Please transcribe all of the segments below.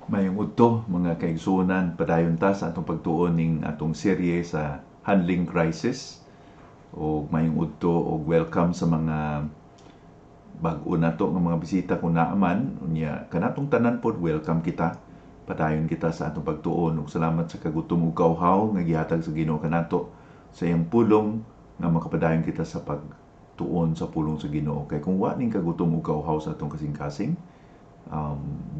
Mayong udto mga kaigsunan padayon ta sa atong pagtuon ning atong serye sa handling crisis o mayong udto og welcome sa mga bag-o nato nga mga bisita kung naaman unya kanatong tanan pod welcome kita padayon kita sa atong pagtuon ug salamat sa kagutom ug kauhaw nga gihatag sa Ginoo kanato sa iyang pulong nga makapadayon kita sa pagtuon sa pulong sa Ginoo kay kung wa ning kagutom ug kauhaw sa atong kasing-kasing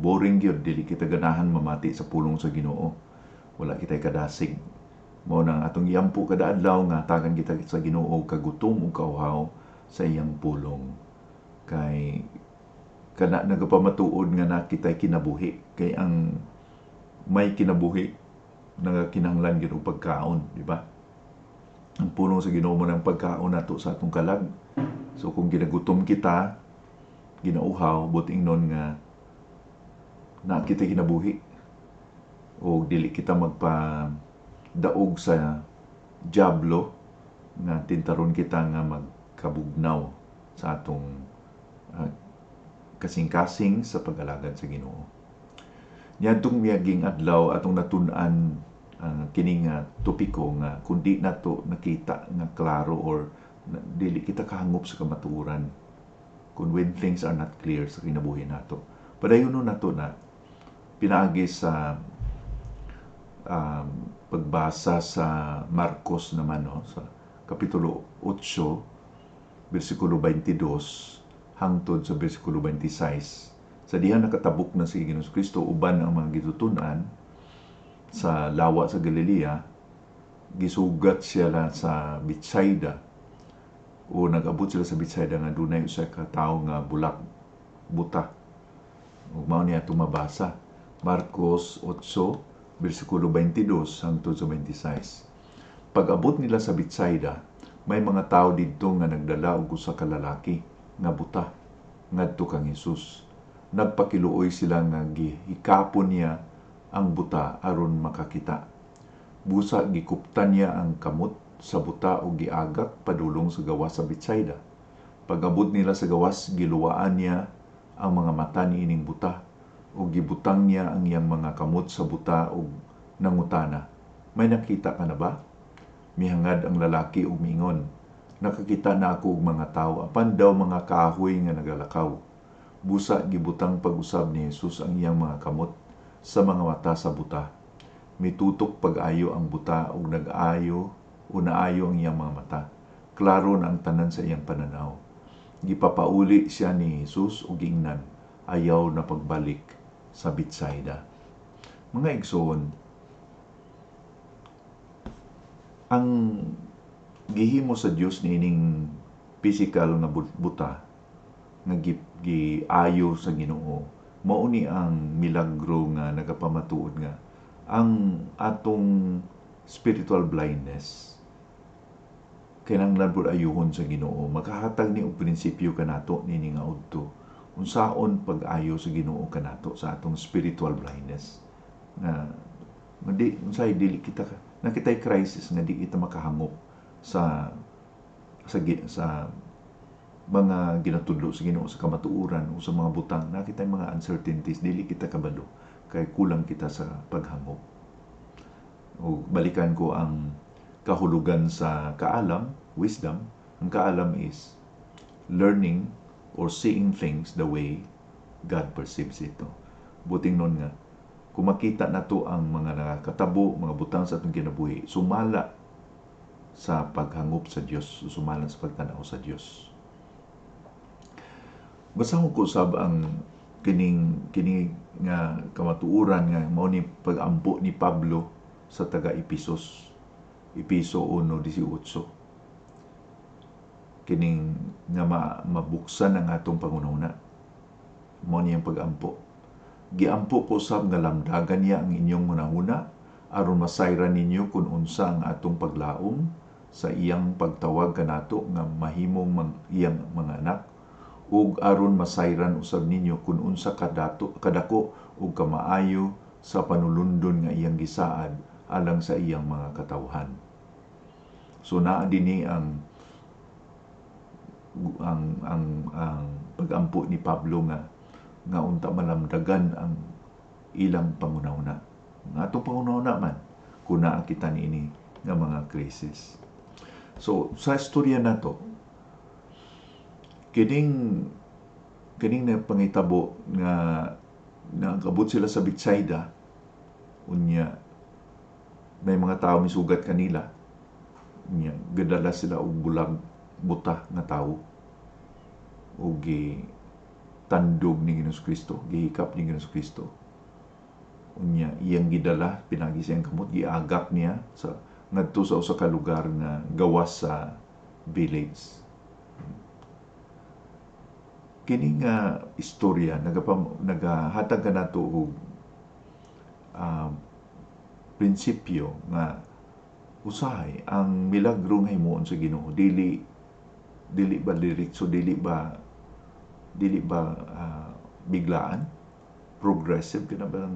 boring gyud dili kita ganahan mamati sa pulong sa Ginoo wala kitay kadasig mao nang atong iampo kada adlaw nga tagan kita sa Ginoo kagutom ug kauhaw sa iyang pulong kay kana nagapamatuod nga na kitay kinabuhi kay ang may kinabuhi nagakinahanglan gyud og pagkaon di ba ang pulong sa Ginoo mo ng pagkaon nato sa atong kalag so kung ginagutom kita ginauhaw buting nun nga na kita kinabuhi o dili kita magpadaog sa diablo nga tintaron kita nga magkabugnaw sa atong kasing-kasing sa pag-alagad sa Ginoo. Niadtong miyaging adlaw atong natun-an kini nga topiko nga kundi nato nakita nga klaro or dili kita kahangop sa kamatuoran kung when things are not clear sa kinabuhi nato. Padayon nato na pinaagi sa pagbasa sa Marcos naman no, sa kapitulo 8 bersikulo 22 hangtod sa bersikulo 26 sa diha nakatabok na si Ginoong Kristo uban ang mga gitutunan sa lawa sa Galilea gisugat siya sa Betsaida o nag-abot sila sa Betsaida nga dunay usa ka tawo nga bulak buta ug mao niya tumabasa Marcos 8, versikulo 22 hangtod sa 26. Pag-abot nila sa Betsaida, may mga tao didto nga nagdala og usa ka lalaki nga buta ngadto kang Hesus. Nagpakiluoy sila nga gihikapon niya ang buta aron makakita. Busa gikuptan niya ang kamot sa buta ug giagak padulong sa gawas sa Betsaida. Pag-abot nila sa gawas, giluwaan niya ang mga mata niining buta o gibutang niya ang iyang mga kamot sa buta o nangutana, may nakita ka na ba? Mihangad ang lalaki ug mingon, nakakita na ako og mga tao, apan daw mga kahoy nga nagalakaw. Busa gibutang pag-usab ni Jesus ang iyang mga kamot sa mga mata sa buta. Mitutok pag-ayo ang buta ug nag-ayo o naayo ang iyang mga mata. Klaro na ang tanan sa iyang pananaw. Gipapauli siya ni Jesus ug giingnan, ayaw na pagbalik sa Betsaida. Mga igsoon, ang gihimo sa Dios niining physical nga buta nga giayo sa Ginoo mao ni ang milagro nga nagapamatuod nga ang atong spiritual blindness kinahanglan pud ayuhon sa Ginoo makahatag ni og prinsipyo kanato nini nga udto unsaon pag-ayo sa Ginoo kanato sa atong spiritual blindness na di unsay dili kita nakitay crisis nga di kita makahangop sa mga ginatudlo sa Ginoo sa kamatuoran o sa mga butang nakitay mga uncertainties dili kita kabalo kay kulang kita sa paghangop o balikan ko ang kahulugan sa kaalam wisdom ang kaalam is learning or seeing things the way God perceives it. Buting nun nga, kung makita na to ang mga nakakatabo, mga butang sa atong kinabuhi, sumala sa paghangop sa Dios, sumala sa pagtanaw sa Dios. Basahon ko sab ang kini nga kamatuoran nga mao ni pag-ampo ni Pablo sa taga Epesos. Epeso 1:18. Kining nga mabuksan ang atong pangunahuna. Mao niyang pag-ampo. Giampo ko sab nga lamdagan niya ang inyong hunahuna aron masayran ninyo kung unsa ang atong paglaom sa iyang pagtawag kanato nga mahimong iyang mga anak ug aron masayran usab ninyo kung unsa kadako ug kamaayo sa panulundon nga iyang gisaad alang sa iyang mga katawhan. So naa dinhi ang pag-ampo ni Pablo nga unta malamdagan ang ilang pangunahuna. Nga atong pangunahuna man, kuna kita niini nga mga krisis. So, sa istorya na to, kining na pangitabo nga nagabot sila sa Betsaida, unya may mga tao misugat kanila, unya gadala sila og bulag buta nga tao ug tandog ni Ginoong Kristo, gihikap ni Ginoong Kristo. Unya iyang gidala pinagi siyang kamot, giagak niya sa ngadto sa usa ka lugar nga gawas sa village. Kini nga istorya nagahatag ka nato og prinsipyo nga usahay ang milagro nga himuon sa Ginoo dili ba diretso, dili ba biglaan, progressive kana ba,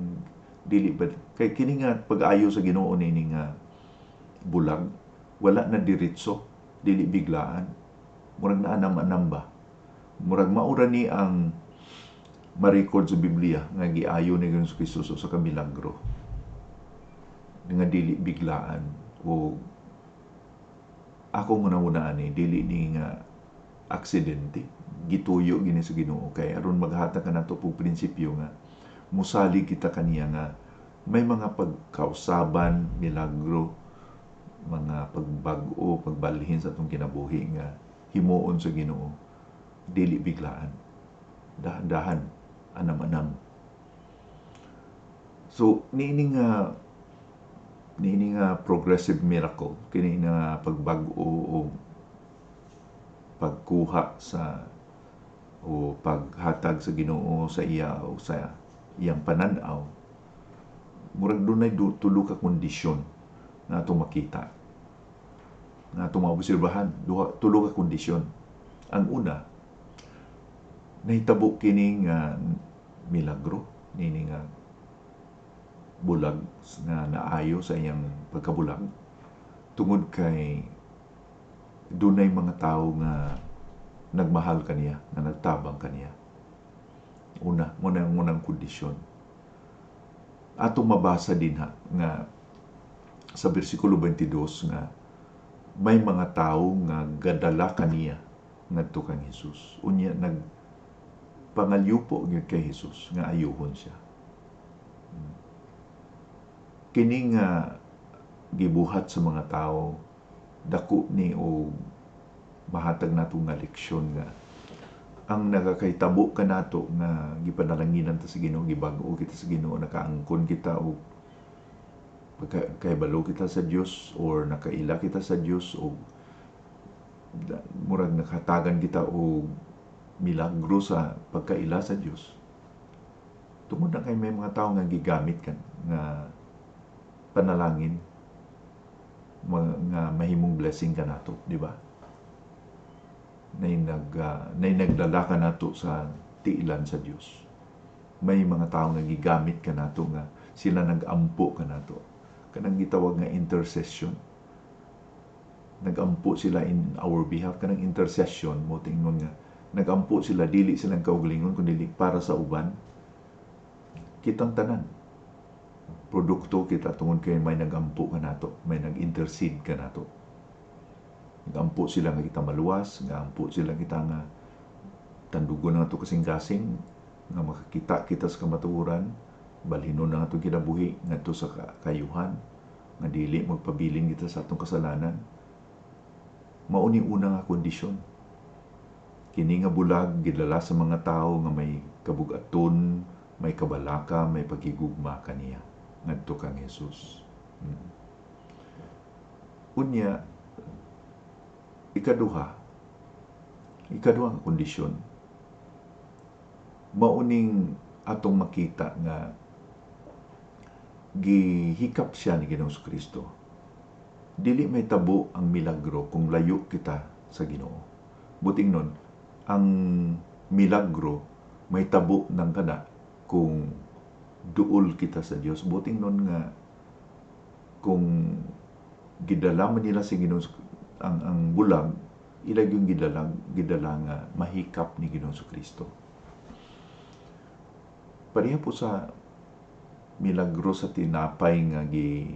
dili ba kay kini nga pag-ayo sa Ginoo nini nga bulag wala na diretso, dili biglaan, murag na anam-anam ba, murag maura ni ang ma-record sa Biblia nga giayo ni Ginoong Kristo sa kamilagro nga dili biglaan o ako muna ni dili ni nga aksidente, gituyo gini sa Ginoo. Kay aron maghatag ka nato og prinsipyo nga musalig kita kaniya nga may mga pagkausaban, milagro, mga pagbag-o, pagbalhin sa atong kinabuhi nga himuon sa Ginoo, dili biglaan, dahan-dahan, anam-anam. So niini nga progressive miracle, kini nga pagbag-o o pagkuha sa o paghatag sa Ginoo sa iya o sa iyang pananaw, murag dunay tulo ka kondisyon na atong makita, na atong maobserbahan, tulo ka kondisyon. Ang una, nahitabo kini nga milagro, nini nga bulag nga naayo sa iyang pagkabulag tungod kay dunay mga tao nga nagmahal kaniya, nga nagtabang kaniya. Unang kondisyon. Atong mabasa din nga sa bersikulo 22 nga may mga tao nga gadala kaniya ngadto kang Hesus. Unya nagpangalyupo gyud kay Hesus nga ayuhon siya. Kini nga gibuhat sa mga tao dako ni o mahatag nato nga leksyon nga ang nagakaitabo ka nato nga gipanalanginan ta sa Ginoo, gibag-o kita sa Ginoo, nakaangkon kita o kaibalo kita sa Dios or nakaila kita sa Dios o murag nakatagan kita o milagro sa pagkaila sa Dios. Tungod na kay may mga tao nga gigamit kan nga panalangin nga mahimong blessing ka nato, di ba? Nay nagdala ka nato sa tiilan sa Dios. May mga tao nga gigamit ka nato nga sila nagampo ka nato. Kanang gitawag nga intercession. Nagampo sila in our behalf, kanang intercession mo tingnon nga nagampo sila, dili silang kaugalingon kundi para sa uban. Kitang tanan produkto kita tungod kay may nagampo ka nato, may nag-intercede ka nato. Nagampo sila nga kita maluwas, nagampo sila kita nga tandugon nga to kasing-kasing, nga makakita kita sa kamatuoran, balhinon na nga itong kinabuhi, nga to sa kayuhan, nga dili magpabilin kita sa atong kasalanan. Mauni una nga kondisyon. Kini nga bulag, gidala sa mga tao nga may kabugaton, may kabalaka, may pagigugma kaniya ngadto kang Hesus. Unya, ikaduha nga kondisyon, mauning atong makita nga gihikap siya ni Ginoong Kristo. Dili may tabo ang milagro kung layo kita sa Ginoo. Buting nun, ang milagro may tabo ng kada kung duol kita sa Dios. Buting nun nga kung gidala man nila si Ginoo ang bulag, ilag yung gidala nga mahikap ni Ginoong Kristo. Pareha po sa milagro sa tinapay nga gi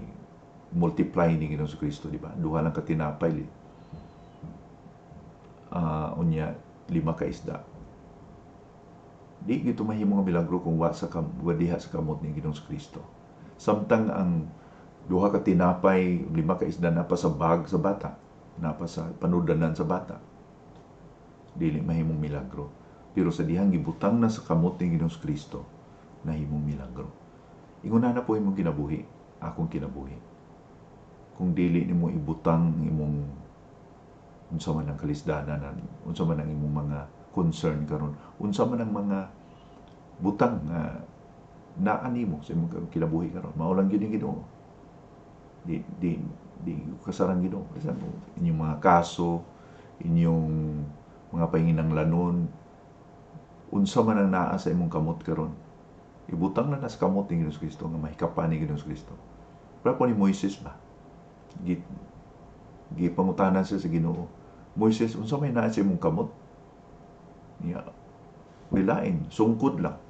multiply ni Ginoong Kristo, di ba? Duha lang ka tinapay, unya 5 ka isda. Di gito mahimo nga milagro kung wa diha sa kamot ni Ginoong Kristo. Samtang ang duha ka tinapay, 5 ka isda na pa sa bag sa bata, na pa sa panudanan sa bata. Dili mahimong milagro. Pero sa dihang gibutang na sa kamot ni Ginoong Kristo, nahimong milagro. Inguna na po imong kinabuhi, akong kinabuhi. Kung dili nimo ibutang imong unsa man ang kalisdanan, unsa man ang imong mga concern karon, unsa man ang mga butang nga naa nimo sa imong kinabuhi karon, mao lang gyud ang Ginoo. Di kasarang Ginoo. For example, inyong mga kaso, inyong mga panginahanglanon, unsa man ang naa sa imong kamot karon, ibutang na sa kamot ni Ginoong Kristo nga mahikapan ni Ginoong Kristo. Pero po ni Moises ba? Gipangutanan siya sa Ginoo. Moises, unsa may naa sa imong kamot? Niya, bilain, sungkod lang.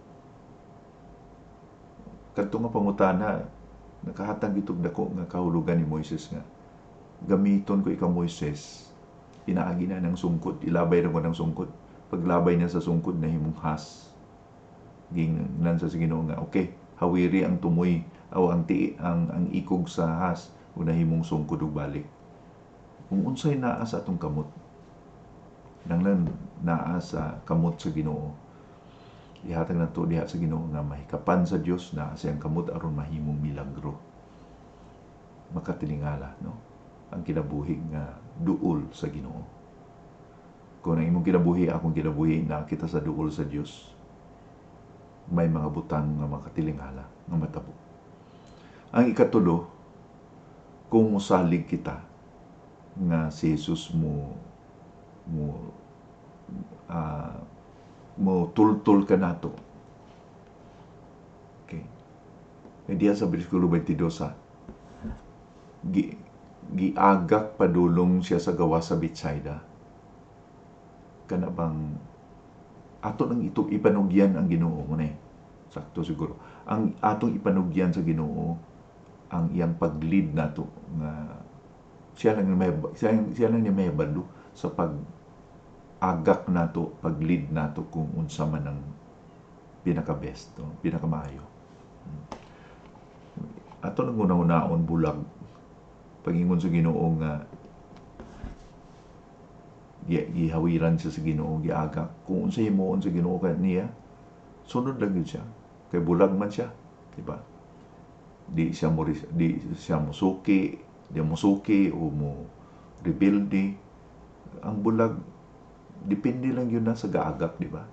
Kadto nga pangutana, nakahatag itog dako nga kahulugan ni Moises nga. Gamiton ko ikaw Moises, inaagi na ng sungkod, ilabay na ko ng sungkod. Paglabay niya sa sungkod na himong has. Gingnan sa Ginoo nga, okay, hawiri ang tumoy o ang ikog sa has ug nahimong sungkod ug balik. Kung unsay naa sa atong kamot, nanglan naa sa kamot sa Ginoo, ihatag nato diha sa Ginoo nga mahikapan sa Dios na siyang kamot aron mahimong milagro. Makatilingala, no? Ang kinabuhi nga duol sa Ginoo. Kung ang imong kinabuhi, akong kinabuhi, na kita sa duol sa Dios, may mga butang nga makatilingala, nga matabo. Ang ikatulo, kung musalig kita nga si Jesus mo tultul ka nato. Okay. E diya sa bersikulo 22, giagak padulong siya sa gawas sa Betsaida. Kana bang ato nang ipanugyan ang Ginoo mo sakto siguro. Ang atong ipanugyan sa Ginoo ang iyang pag-lead nato nga siya lang niya may balo sa pag-agak nato, pag-lead nato kung unsa man ang pinaka-best, pinaka-maayo. Ato nang una-unaon bulag pagingon sa Ginoo nga gihawiran siya sa Ginoo, giagak. Kung unsa himuon sa Ginoo niya, sunod lang yun siya. Kay bulag man siya, di ba? Di siya musuki o mo rebelde. Ang bulag, depende lang yun na sa gaagak, di ba?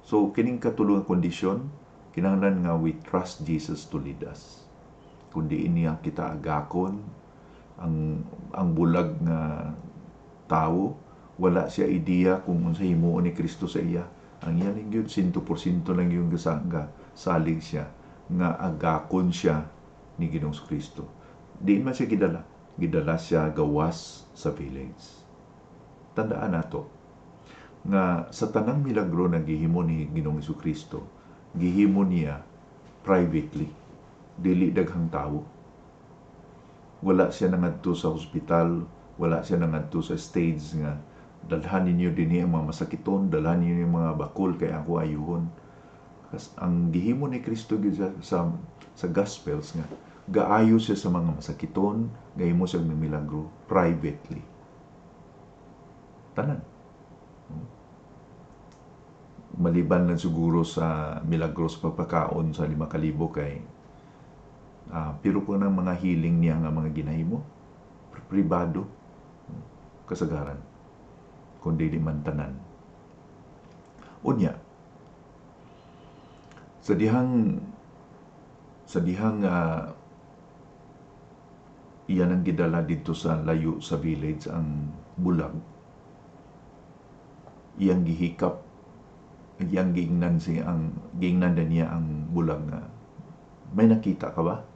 So, kining katulungang kondisyon, kinahanglan nga we trust Jesus to lead us. Kundi niya kita agakon, ang bulag nga tao, wala siya ideya kung unsa himuon ni Kristo sa iya. Ang iya lang yun, 100% lang yung salig siya, nga agakon siya ni Ginoong Kristo. Di man siya gidala siya gawas sa village. Tandaan nato nga sa tanang milagro na gihimo ni Ginoong Kristo, gihimo niya privately, dili daghang tao. Wala siya nangadto sa hospital, wala siya nangadto sa stage nga dalhan ninyo dinhi ang mga masakiton, dalhan ninyo yung mga bakol kay ako ayuhon. Ang gihimo ni Kristo sa Gospels nga gaayo siya sa mga masakiton, gahimo siya ng milagro privately. Tanan. Maliban lang siguro sa milagros pagpakaon sa 5,000 kay pero po ng mga healing niya nga mga ginahimo pribado kasagaran kundi di man tanan. Unya sa dihang iyan ang gidala dito sa layo sa village ang bulag, iyang gihikap, iyang gingnan na niya ang bulag nga may nakita ka ba?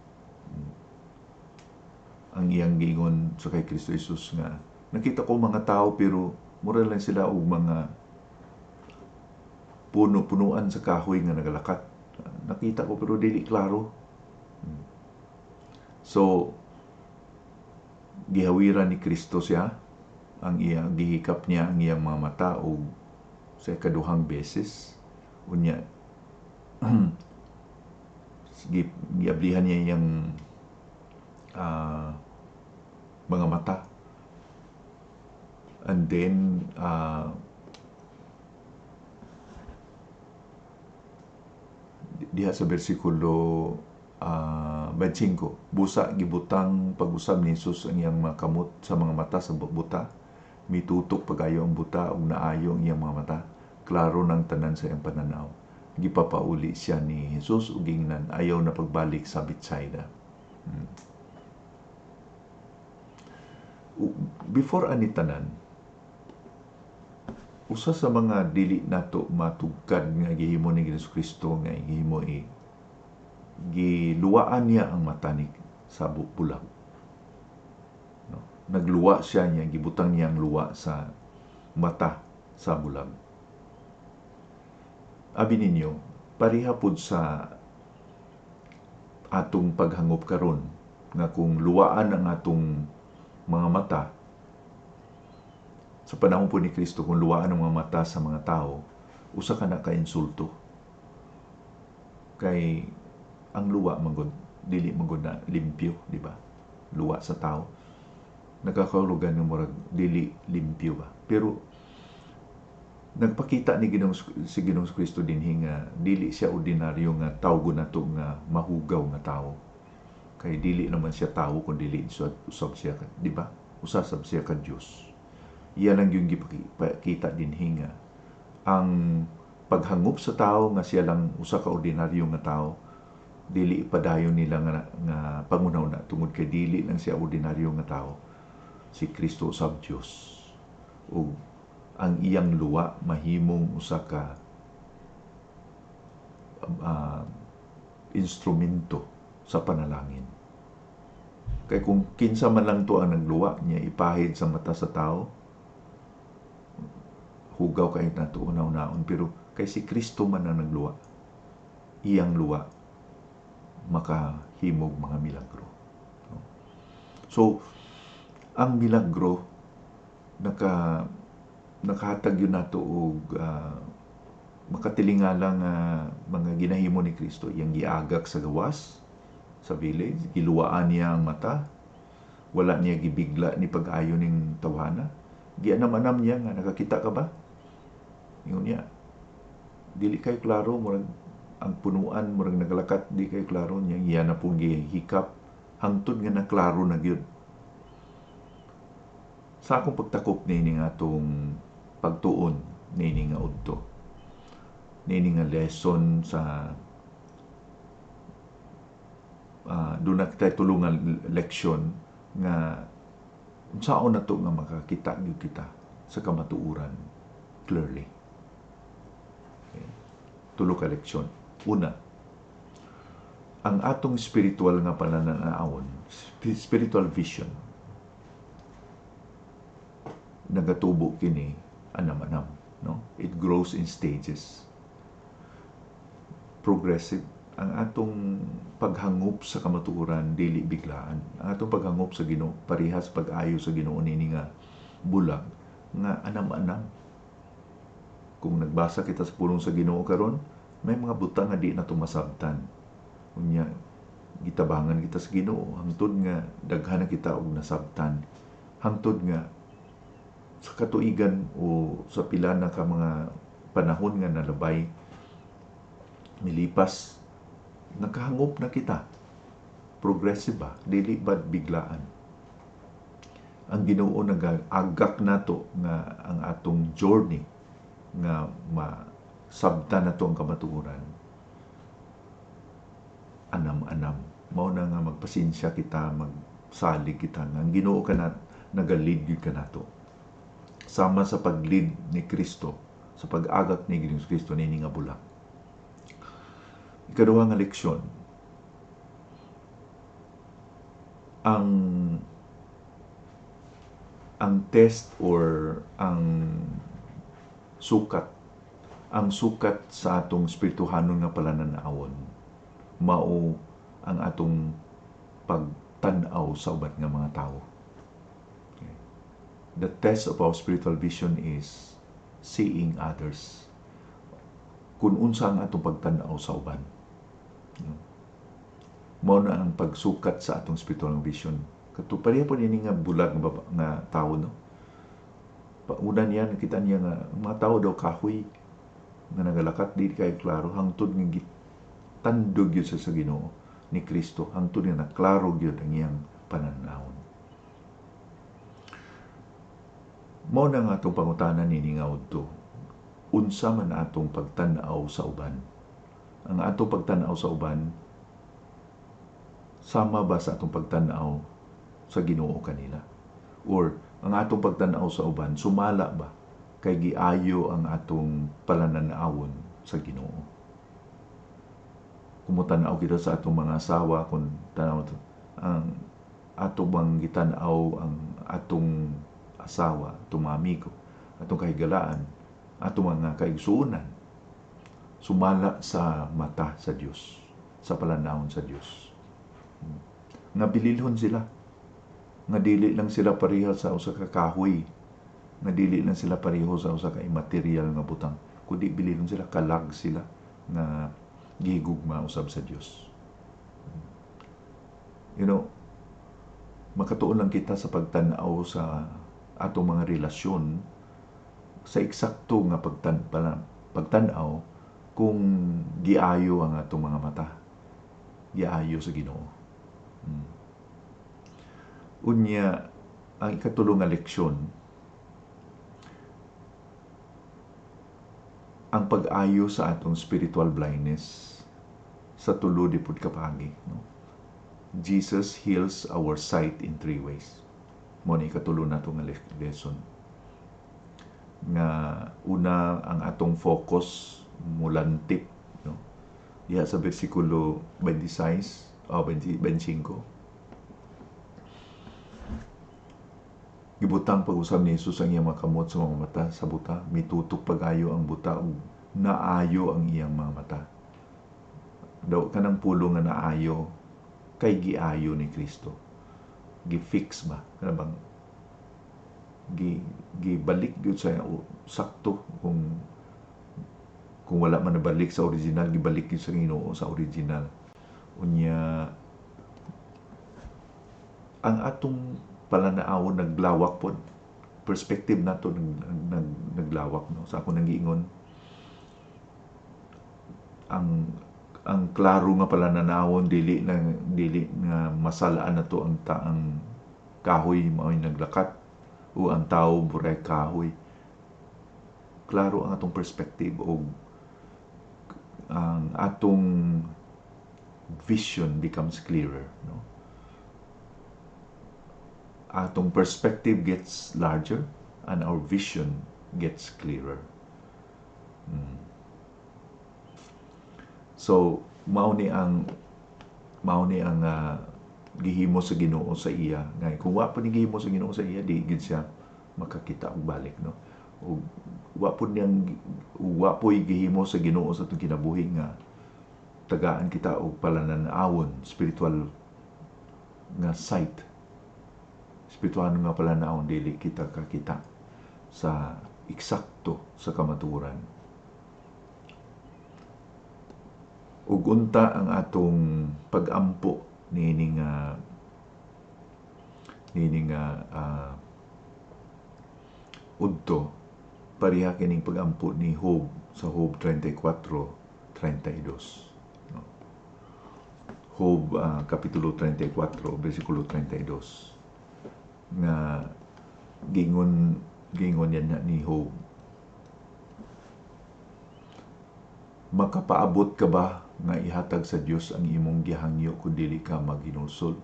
Ang iyang gingon sa kay Kristo Jesus nga nakita ko mga tao pero mura lang sila og mga punuan sa kahoy nga nagalakat. nakita ko pero dili klaro. So gihawiran ni Kristo siya, ang gihikap niya ang iyang mga mata og sa ikaduhang beses. Unya giablihan niya iyang mga mata. And then diha sa bersikulo 25, busa gibutang pag-usab ni Jesus ang iyang mga kamot sa mga mata sa buta. Mitutok pagayo ang buta ug naayo ang iyang mga mata. Klaro ng tanan sa iyang pananaw. Gipapauli siya ni Jesus ug gingnan ayaw na pagbalik sa Betsaida. Before ani tanan, usa sa mga dili nato matugkad nga gihimo ni Jesucristo nga gihimo giluwaan niya ang mata ni sa bulag. No? Nagluwa siya niya, gibutang niya ang luwa sa mata sa bulag. Abi ninyo, pareha pud sa atong paghangop karon nga kung luwaan ang atong mga mata sa panahon po ni Kristo, kung luwaan ang mga mata sa mga tao, usa ka na ka-insulto. Kay ang luwa magud dili magud na limpyo, di ba? Luwa sa tao nagkakahulugan ng murag dili limpyo ba. Pero nagpakita ni si Ginoong Kristo dinhi nga dili siya ordinaryo nga tawgo nato nga mahugaw nga tao. Kay dili naman siya tao kun dili usab siya, di ba? Usab siya ka Dios. Iyan lang yung gipakita dinhi nga ang paghangop sa tao nga siya lang usa ka ordinaryo nga tao, dili ipadayon nila nga pangunaw na tungod kay dili lang siya ordinaryo nga tao. Si Kristo usab Dios. Ug ang iyang luwa mahimong usa ka instrumento sa panalangin. Kay kung kinsa man lang to ang nagluwa niya ipahid sa mata sa tao, hugaw kay nato unaw-naon, pero kay si Kristo man ang nagluwa, iyang luwa makahimog mga milagro. So ang milagro nakahatag yun nato og makatilingala nga mga ginahimo ni Kristo. Iyang giagak sa gawas sa village, giluwaan niya ang mata, wala niya gibigla ni pag-ayo ning tawhana, gianam-anam niya nga nakakita ka ba? Ingon niya, dili kay klaro, murag ang punuan murag nagalakat, di kay klaro niya, iya na pong gihikap hangtod nga na klaro na gyud. Sa akong pagtakop nini nga atong pagtuon nini nga udto, nini nga lesson sa doon na kita tulungan leksyon nga unsaon na to nga makakita gyud kita sa kamatuoran clearly. Okay. Tulo ka leksyon. Una, ang atong spiritual nga panananaon, spiritual vision, nagatubo kini anam-anam, no? It grows in stages. Progressive. Ang atong paghangop sa kamatuoran dili biglaan. Ang atong paghangop sa Ginoo parehas pag-ayo sa Ginoo nini nga bulag nga anam-anam. Kung nagbasa kita sa pulong sa Ginoo karon, may mga butang nga di na tumasabtan. Unya gitabangan kita sa Ginoo hangtod nga daghan na kita og nasabtan. Hangtod nga sa katuigan o sa pila na ka mga panahon nga nalabay milipas, nakahangop na kita. Progressive ba? Dili ba biglaan? Ang Ginoo nag-agak nato nga ang atong journey nga masabtan nato ang kamatuoran. Anam-anam. Mao na nga magpasensya kita, magsalig kita nga ang Ginoo kana nagalid gyud ka nato. Sama sa paglid ni Kristo, sa pag-agak ni Ginoong Kristo nini nga bulag. Ikaduha nga leksyon, ang test or ang sukat sa atong spirituhanon nga panananaon mao ang atong pagtan-aw sa uban nga mga tao. Okay. The test of our spiritual vision is seeing others. Kung unsa ang atong pagtan-aw sa uban. Mao na ang pagsukat sa atong spiritual vision. Kato pareha po nini nga bulag nga tao, no? Pauna niya, nakita niya nga mga tao daw kahoy nga nagalakat, di kayo klaro, hangtod nga tandog yun sa Ginoo ni Kristo, hangtod nga naklaro yun ang iyang pananahon. Mao na nga itong pangutanan ni Ningaw to, unsa man atong pagtanaw sa uban. Ang atong pagtanaw sa uban, sama ba sa atong pagtanaw sa Ginoo kanila? Or ang atong pagtanaw sa uban, sumala ba kay giayo ang atong palananawon sa Ginoo? Kumutanaw kita sa atong mga asawa, kung tanaw ang atong bang gitanaw ang atong asawa, atong mga amigo, atong kahigalaan, atong mga kaigsuunan, sumala sa mata sa Dios, sa palanawon sa Dios. Nga bililhon sila, nga dili lang sila pareha sa usa ka kahoy, nga dili lang sila pareho sa usa ka immaterial nga butang, kundi bililhon sila, kalag sila nga gihigugma usab sa Dios. Makatuon lang kita sa pagtan-aw sa atong mga relasyon sa eksakto nga pagtan-aw kung giayo ang atong mga mata, giayo sa Ginoo. Unya, ang ikatulong nga leksyon, ang pag-ayo sa atong spiritual blindness sa tulo di pud kapagi, no? Jesus heals our sight in 3 ways. Mo ni ikatulong nato nga lesson. Nga una, ang atong focus mulantip, no? Diha sa bersikulo 26 o 25. Gibutang pag-usab ni Jesus ang iyang mga kamot sa mga mata sa buta, mitutok pag-ayo ang buta ug naayo ang iyang mga mata. Daw kanang pulo nga naayo kay giayo ni Kristo. Gi-fix ba? Kana bang gibalik gyud sa sakto, kung wala man nabalik sa original, gibalik gyud sa Ginoo sa original. Unya, ang atong palanawon naglawak pod, perspective nato naglawak, no? Sa ako nang giingon, ang klaro nga palananawon, dili nga masalaan nato ang taang kahoy mao'y naglakat o ang tao buray kahoy. Klaro ang atong perspective o ang atong vision becomes clearer, no? Atong perspective gets larger and our vision gets clearer. So mao ni ang gihimo sa Ginoo sa iya, nga kung wa pa ni gihimo sa Ginoo sa iya, di gid siya makakita og balik, no? O wa po gihimo sa Ginoo sa atong kinabuhi nga tagaan kita og palananawon, spiritual nga sight, spiritual nga palanawon, dili kita kakita sa eksakto sa kamatuoran. Ug unta ang atong pag-ampo nini nga udto, pareha kining pag-ampo ni Job sa Job 34:32. Job kapitulo 34 bersikulo 32, nga gingon yan ni Job, makapaabot ka ba nga ihatag sa Dios ang imong gihangyo kung dili ka maghinulsol?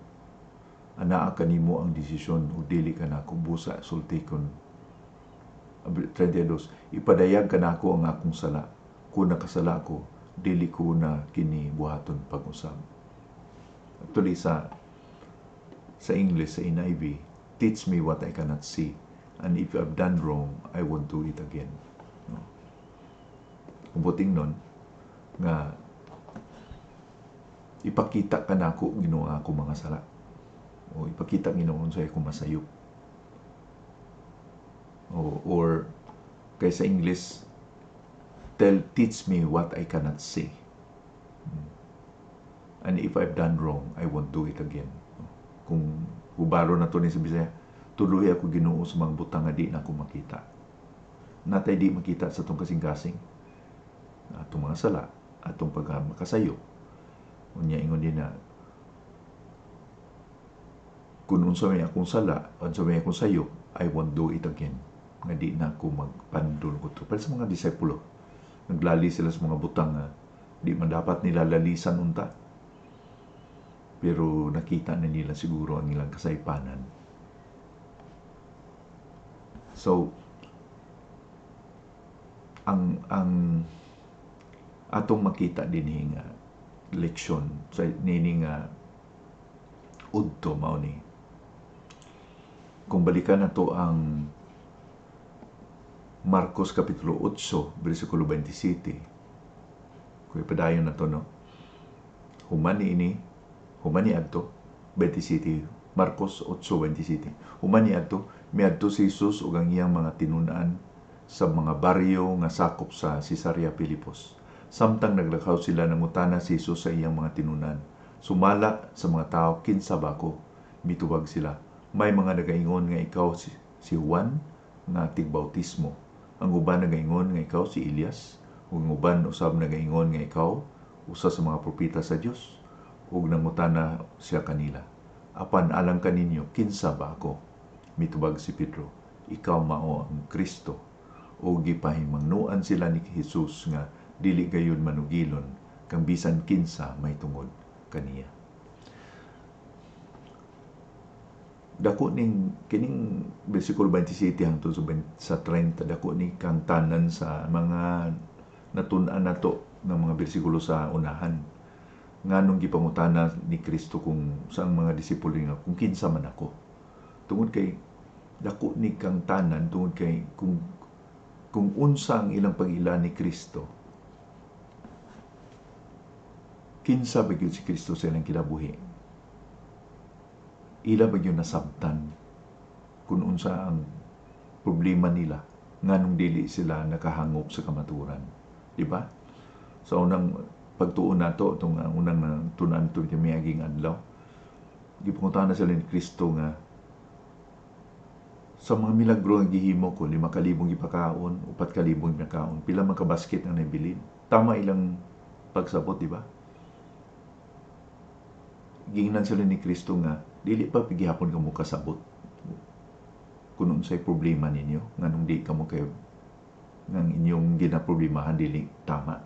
Anaa kanimo ang desisyon o dili ka nako busa sultikon. 32, ipadayag ka nako ang akong sala, kung nakasala ko, dili ko na kini buhaton pag-usab. Actually sa English, sa NIV, teach me what I cannot see, and if I've done wrong, I won't do it again. No? Kung buting nun, nga ipakita ka nako Ginoo ako mga sala, o ipakita Ginoo unsay ako masayop, or kay sa English, teach me what I cannot say, and if I've done wrong, I won't do it again. Kung hubaro na to ni sa Bisaya, tuloy ako Ginoo sa mga butang nga di na ako makita, natay di makita sa itong kasing-kasing, atong mga sala, atong pagmakasayop. Unya ingon din na, kung unsa may akong sala, unsa may akong sayop, I won't do it again. Nga di na ako magpandol ko to. Pero sa mga disipulo, naglali sila sa mga butang nga di man dapat nila lalisan unta. Pero nakita na nila siguro ang ilang kasaypanan. So, ang atong makita din nga leksyon sa nining udto mao ni, kung balikan nato ang Marcos kapitulo 8 bersikulo 27, kung ipadayon nato no, humani adto 27, Marcos 8:27, humani adto miadto si Jesus ug ang iyang mga tinun-an sa mga baryo nga sakop sa Cesarea Filipos. Samtang naglakaw sila, nangutana si Jesus sa iyang mga tinunan, sumala sa mga tao, kinsa ba ko? Mitubag sila, may mga nagaingon nga ikaw si Juan nga tigbautismo, ang uban nagaingon nga ikaw si Elias, ug ang uban usab nagaingon nga ikaw usa sa mga propeta sa Dios. Ug nangutana siya kanila, apan alang kaninyo, kinsa ba ako? Mitubag si Pedro, ikaw mao ang Kristo. O gipahimangnuan sila ni Jesus nga dili gayon manugilon kang bisan kinsa may tungod kaniya. Dako ning kining bersikulo 27 hangtod sa 30, dako ni kang tanan sa mga natun-an nato ng mga bersikulo sa unahan. Nganong gipangutana ni Kristo kung sa mga disipulo nga kung kinsa man ako. Tungod kay dako ni kang tanan, tungod kay kung unsa ang ilang pag-ila ni Kristo, kinsa ba gyud si Kristo sa ilang kinabuhi? Ila ba gyud nasabtan kung unsa ang problema nila nganong dili sila nakahangop sa kamaturan, di ba? Sa unang pagtuon nato, itong unang tunan ito miaging adlaw, gipangutana sila ni Kristo nga, sa mga milagro nga gihimo ko, 5,000 gipakaon, 4,000 gipakaon, pila man ka basket ang nabilin. Tama ilang pagsabot, di ba? Giingnan sila ni Kristo nga, dili pa pigihapon ka mo kasabot. Kung unsay problema ninyo, nganong di ka mo kayo, ng inyong ginaproblemahan, dili tama.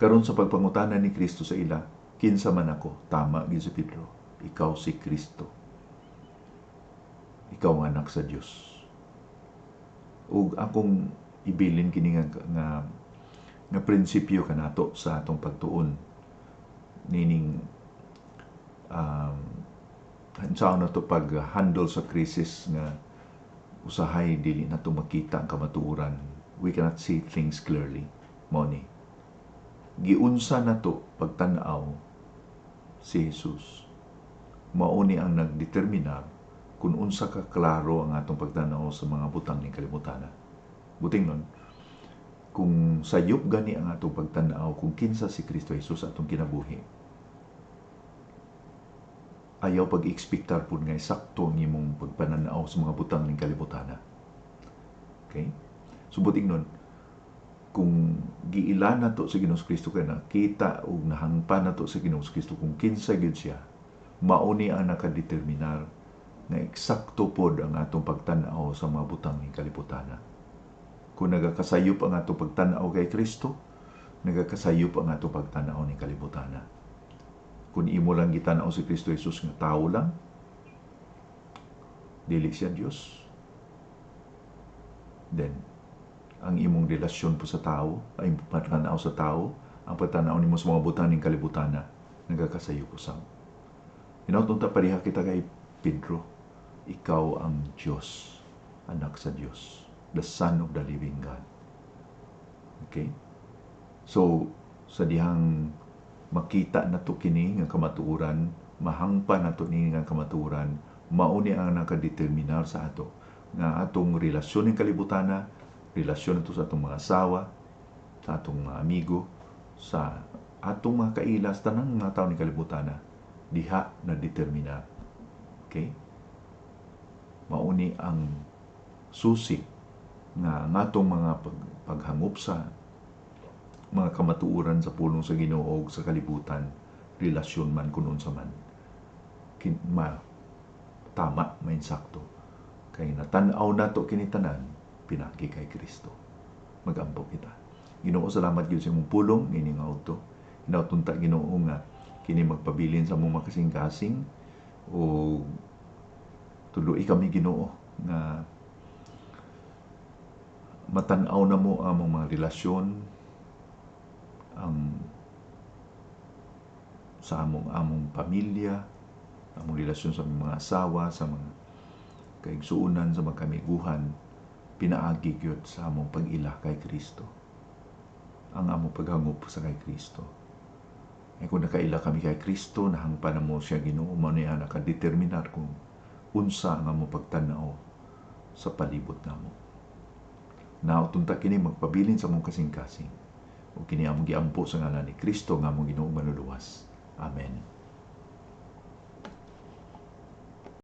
Karon sa pagpangutana ni Kristo sa ila, kinsa man ako, tama gyud si Pedro, ikaw si Kristo. Ikaw ang anak sa Dios. Ug akong ibilin kini nga prinsipyo kanato sa atong pagtuon nining hansaon na to pag-handle sa krisis nga usahay dili na to makita ang kamatuoran. We cannot see things clearly. Mao ni giunsa na to pagtan-aw si Jesus. Mao ni ang nagdeterminar kung unsa ka klaro ang atong pagtanaw sa mga butang ning kalibutan. Buting nun, kung sayop gani ang atong pagtanaw kung kinsa si Kristo Jesus atong kinabuhi, ayaw pag-ekspektar po nga sakto ang imong pagpananaw sa mga butang ning kalibutan. Okay? So buting nun, kung giilan nato sa Ginoong Kristo kay nakita ug nahangpan nato sa Ginoong Kristo kung kinsa gyud siya, mao ni ang nakadeterminar nga eksakto pod ang atong pagtan-aw sa mga butang ning kalibutan. Kung nagakasayop ang atong pagtan-aw kay Kristo, nagakasayop ang atong pagtan-aw ning kalibutan. Kung imo lang gitan-aw si Kristo Jesus nga tawo lang, dili siya Dios, then ang imong relasyon po sa tao, ay pagtan-aw sa tao, ang pagtan-aw nimo sa mga butang ning kalibutan, nagakasayop usab. Inautong ta pariha kita kay Pedro, ikaw ang Diyos, anak sa Diyos, the Son of the living God. Okay? So, sa dihang makita nato kini nga kamatuoran, mahangpa nato ni nga kamatuoran, mauni ang nakadeterminar sa ato nga atong relasyon ng kalibutana, relasyon nato sa atong mga asawa, sa atong mga amigo, sa atong mga kailas, tanang mga tao ni kalibutana, diha na determinar. Okay? Mauni ang susi nga atong mga paghangop sa mga kamatuoran sa pulong sa Ginoo sa kalibutan, relasyon man kunon sa man. Tama, mainsakto. Kay natanaw nato kini tanan, pinagi kay Kristo. Magampo kita. Ginoo, salamat gyud sa imong pulong ining auto. Hinautunta Ginoo nga kini magpabilin sa among makasing-kasing o tuloy kami Ginoo nga matan-aw na mo ang mga relasyon ang sa among pamilya, among relasyon sa among mga asawa, sa mga kaigsuunan, sa mga kamiguhan, pinaagi gyud sa among pag-ila kay Kristo. Ang among paghangop sa kay Kristo. Ay kung nakaila kami kay Kristo, nahangpa na mo siya Ginoo, mao niya nakadeterminar kung unsa ang among pagtan-aw sa palibot namo. Nautunta kini magpabilin sa among kasing-kasing. O kini among giampo sa ngalan ni Kristo nga among Ginoo manluluwas. Amen.